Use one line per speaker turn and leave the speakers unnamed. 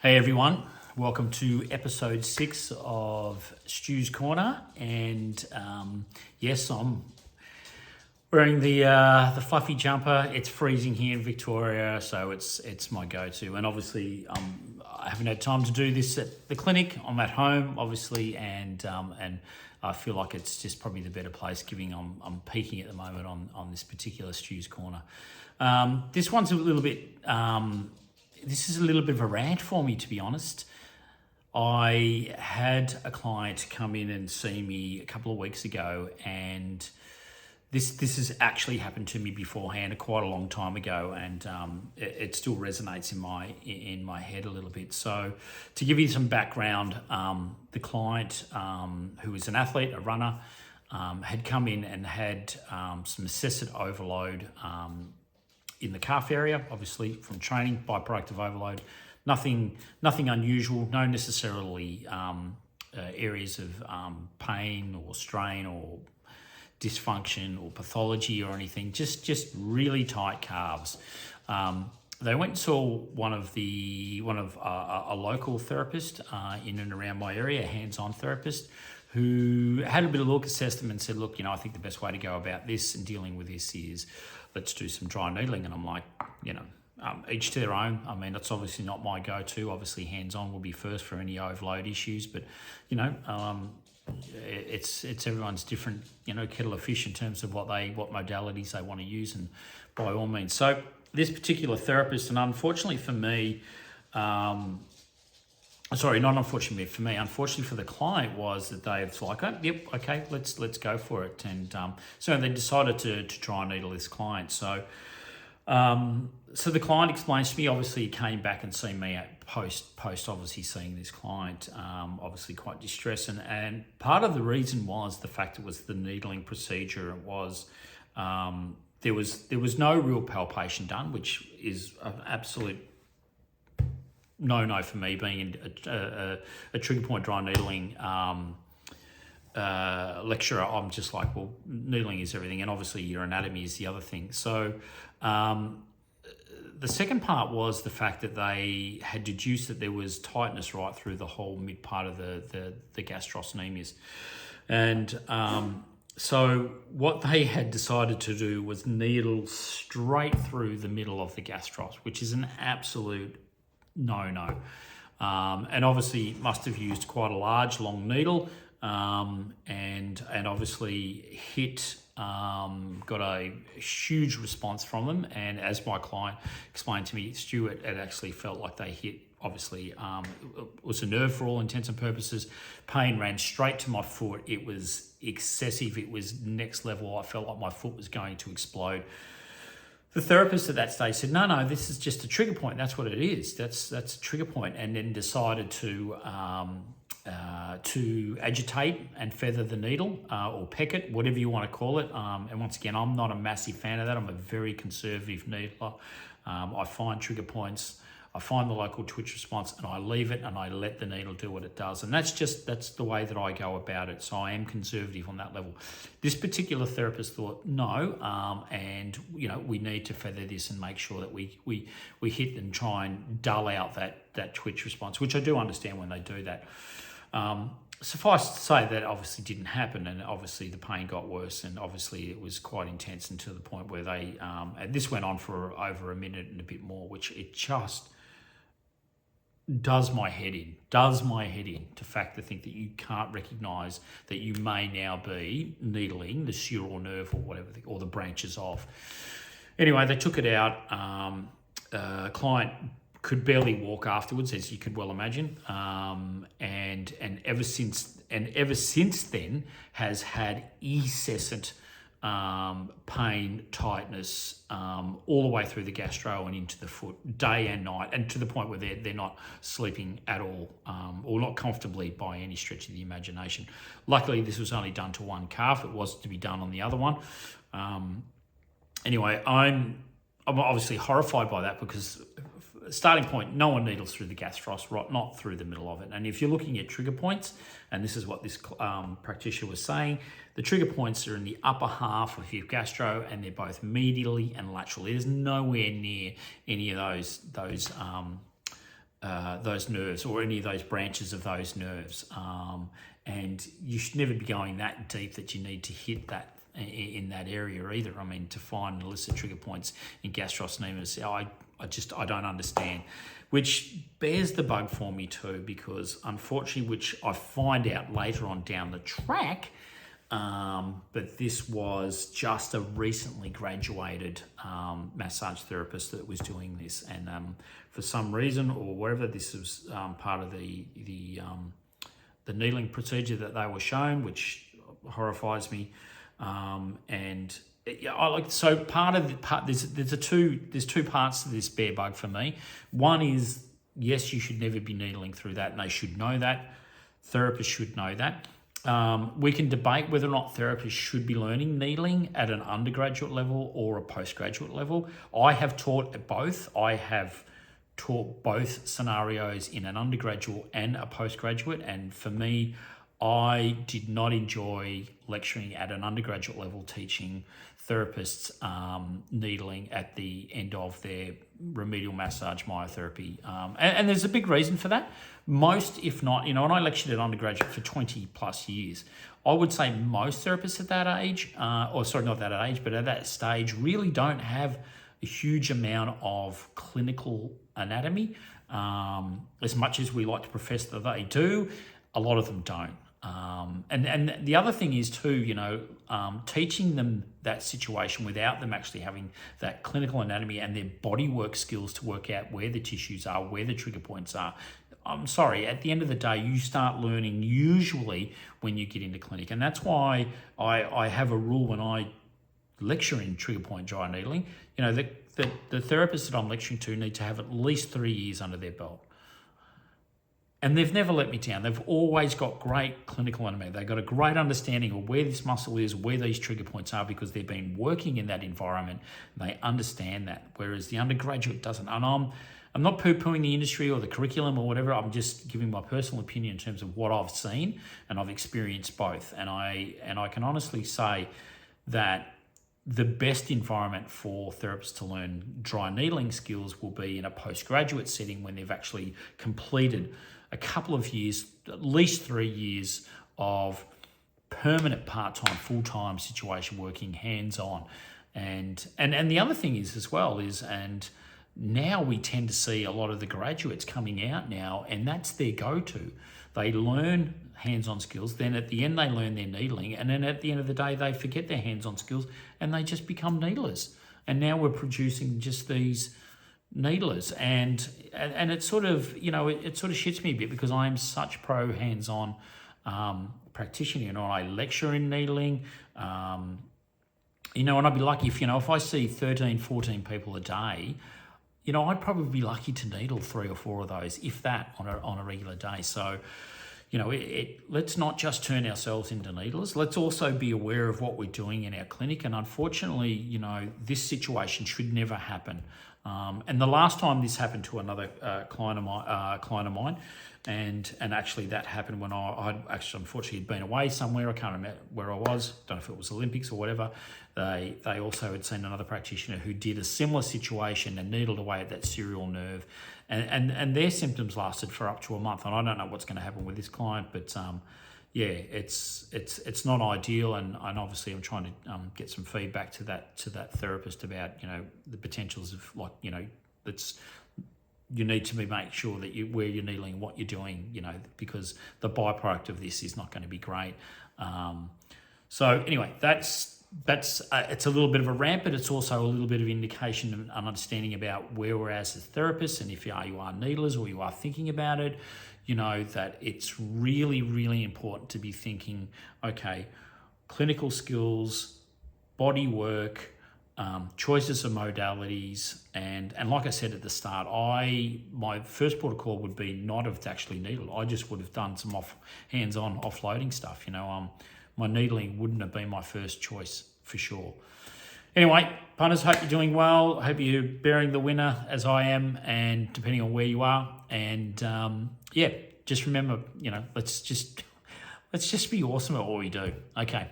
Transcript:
Hey everyone, welcome to episode 6 of Stu's Corner, and yes, I'm wearing the fluffy jumper. It's freezing here in Victoria, so it's my go-to. And obviously, I haven't had time to do this at the clinic. I'm at home, obviously, and I feel like it's just probably the better place, given I'm peaking at the moment on this particular Stu's Corner. This one's a little bit. This is a little bit of a rant for me, to be honest. I had a client come in and see me a couple of weeks ago, and this has actually happened to me beforehand, quite a long time ago, and it still resonates in my head a little bit. So, to give you some background, the client, who is an athlete, a runner, had come in and had some excessive overload in the calf area, obviously from training, byproduct of overload. Nothing unusual, no necessarily areas of pain or strain or dysfunction or pathology or anything, just really tight calves. They went and saw a local therapist in and around my area, a hands-on therapist, who had a bit of look, assessed them and said, look, I think the best way to go about this and dealing with this is let's do some dry needling. And I'm like, each to their own. I mean, that's obviously not my go-to. Obviously, hands-on will be first for any overload issues, but, it's everyone's different, kettle of fish in terms of what modalities they want to use, and by all means. So this particular therapist, and unfortunately for me, unfortunately for the client, was that they've like, oh, yep, okay, let's go for it. And so they decided to try and needle this client. So so the client explains to me, obviously he came back and seen me at post obviously seeing this client, obviously quite distressed. And part of the reason was the fact it was the needling procedure. It was, there was no real palpation done, which is an absolute no for me, being a trigger point dry needling lecturer. I'm just like, well, needling is everything, and obviously your anatomy is the other thing. So the second part was the fact that they had deduced that there was tightness right through the whole mid part of the gastrocnemius. And so what they had decided to do was needle straight through the middle of the gastros, which is an absolute no. And obviously must have used quite a large, long needle, and obviously got a huge response from them. And as my client explained to me, Stuart, it actually felt like they hit, obviously, it was a nerve for all intents and purposes. Pain ran straight to my foot. It was excessive. It was next level. I felt like my foot was going to explode. The therapist at that stage said, no, this is just a trigger point. That's what it is. That's a trigger point. And then decided to agitate and feather the needle, or peck it, whatever you want to call it. And once again, I'm not a massive fan of that. I'm a very conservative needler. I find trigger points, I find the local twitch response, and I leave it and I let the needle do what it does. And that's the way that I go about it. So I am conservative on that level. This particular therapist thought, no, and we need to feather this and make sure that we hit and try and dull out that twitch response, which I do understand when they do that. Suffice to say that obviously didn't happen, and obviously the pain got worse, and obviously it was quite intense, and to the point where they and this went on for over a minute and a bit more, which it just does my head in to fact to think that you can't recognise that you may now be needling the sural nerve or whatever, or the branches of. Anyway, they took it out. Client could barely walk afterwards, as you could well imagine, and ever since then has had incessant pain, tightness, all the way through the gastro and into the foot, day and night, and to the point where they're not sleeping at all, or not comfortably by any stretch of the imagination. Luckily, this was only done to one calf. It was to be done on the other one. Anyway, I'm obviously horrified by that, because starting point, no one needles through the gastros, right? Not through the middle of it. And if you're looking at trigger points, and this is what this practitioner was saying, the trigger points are in the upper half of your gastro, and they're both medially and laterally. There's nowhere near any of those those nerves or any of those branches of those nerves. And you should never be going that deep that you need to hit that in that area either. I mean, to find illicit trigger points in gastrocnemius, I don't understand, which bears the bug for me too, because unfortunately, which I find out later on down the track, but this was just a recently graduated massage therapist that was doing this, and for some reason or whatever, this was part of the needling procedure that they were shown, which horrifies me. And yeah, there's two parts to this bear bug for me. One is, yes, you should never be needling through that, and they should know that. Therapists should know that. We can debate whether or not therapists should be learning needling at an undergraduate level or a postgraduate level. I have taught both. I have taught both scenarios in an undergraduate and a postgraduate, and for me, I did not enjoy lecturing at an undergraduate level teaching therapists needling at the end of their remedial massage myotherapy. And there's a big reason for that. Most, if not, and I lectured at undergraduate for 20 plus years. I would say most therapists at that age, not that age, but at that stage, really don't have a huge amount of clinical anatomy. As much as we like to profess that they do, a lot of them don't. And the other thing is too, teaching them that situation without them actually having that clinical anatomy and their bodywork skills to work out where the tissues are, where the trigger points are. I'm sorry, at the end of the day, you start learning usually when you get into clinic. And that's why I have a rule when I lecture in trigger point dry needling. The therapists that I'm lecturing to need to have at least 3 years under their belt. And they've never let me down. They've always got great clinical anatomy. They've got a great understanding of where this muscle is, where these trigger points are, because they've been working in that environment. And they understand that, whereas the undergraduate doesn't. And I'm not poo-pooing the industry or the curriculum or whatever. I'm just giving my personal opinion in terms of what I've seen, and I've experienced both. And I can honestly say that the best environment for therapists to learn dry needling skills will be in a postgraduate setting when they've actually completed a couple of years, at least 3 years of permanent part-time, full-time situation working hands-on. And the other thing is as well is, and now we tend to see a lot of the graduates coming out now, and that's their go-to. They learn hands-on skills, then at the end they learn their needling, and then at the end of the day they forget their hands-on skills and they just become needlers. And now we're producing just these needlers, and it sort of, it sort of shits me a bit, because I'm such pro hands-on practitioner. I lecture in needling, and I'd be lucky if I see 13, 14 people a day, I'd probably be lucky to needle 3 or 4 of those, if that, on a regular day. So, let's not just turn ourselves into needlers. Let's also be aware of what we're doing in our clinic. And unfortunately, this situation should never happen. And the last time this happened to another client of mine, and actually that happened when I'd actually unfortunately been away somewhere. I can't remember where I was. Don't know if it was Olympics or whatever. They also had seen another practitioner who did a similar situation and needled away at that serial nerve, and their symptoms lasted for up to a month. And I don't know what's going to happen with this client, but it's not ideal, and obviously I'm trying to get some feedback to that therapist about the potentials of you need to make sure that where you're needling, what you're doing, because the byproduct of this is not going to be great. So anyway, that's it's a little bit of a rant, but it's also a little bit of indication and understanding about where we're as therapists, and if you are needlers or you are thinking about it, that it's really, really important to be thinking, okay, clinical skills, body work, choices of modalities, and like I said at the start, my first protocol would be not have actually needled. I just would have done some hands-on offloading stuff. My needling wouldn't have been my first choice for sure. Anyway, punters, hope you're doing well. Hope you're bearing the winner as I am, and depending on where you are. And just remember, let's just be awesome at what we do. Okay.